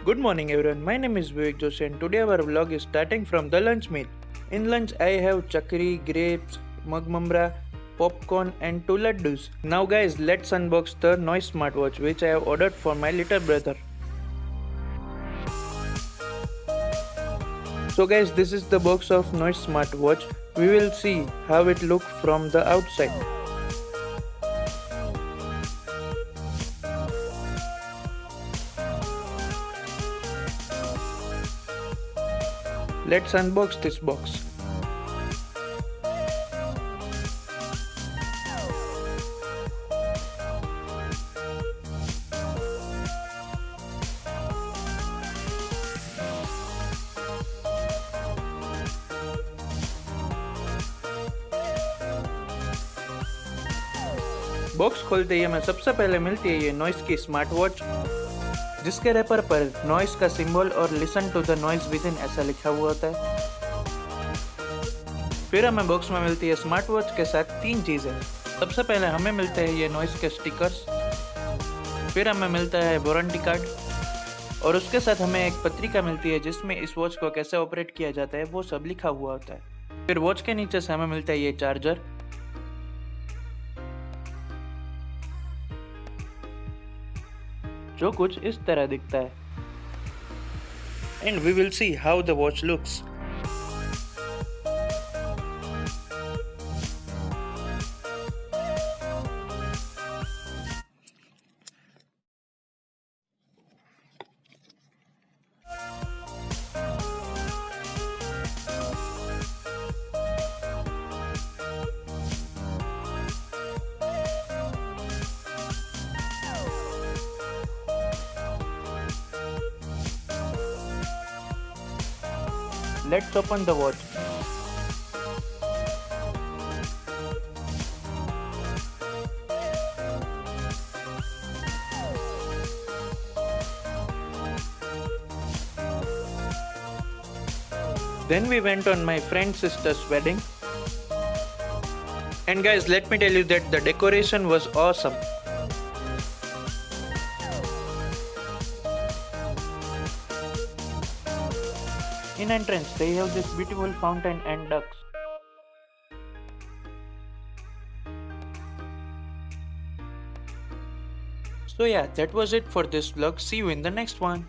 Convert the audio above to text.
Good morning everyone, my name is Vivek Joshi and today our vlog is starting from the lunch meal. In lunch I have chakri, grapes, mugmamra, popcorn and 2 laddus. Now guys, let's unbox the Noise Smartwatch which I have ordered for my little brother. So guys, this is the box of Noise Smartwatch. We will see how it looks from the outside. Let's unbox this box. Box खोलते ही हमें सबसे पहले मिलती है ये Noise की smart watch, जिसके wrapper पर नॉइस का सिंबल और listen to the noise within ऐसा लिखा हुआ होता है। फिर हमें बॉक्स में मिलती है स्मार्ट वॉच के साथ 3 चीज़ें। सबसे पहले हमें मिलते हैं ये नॉइस के स्टिकर्स, फिर हमें मिलता है वारंटी कार्ड और उसके साथ हमें एक पत्रिका मिलती है जिसमें इस वॉच को कैसे ऑपरेट किया जाता है वो सब लिखा हुआ होता है। फिर वॉच के नीचे से हमें मिलता है ये चार्जर, जो कुछ इस तरह दिखता है। And we will see how the watch looks. Let's open the watch. Then we went on my friend's sister's wedding. And guys, let me tell you that the decoration was awesome. In entrance, they have this beautiful fountain and ducks. So yeah, that was it for this vlog. See you in the next one.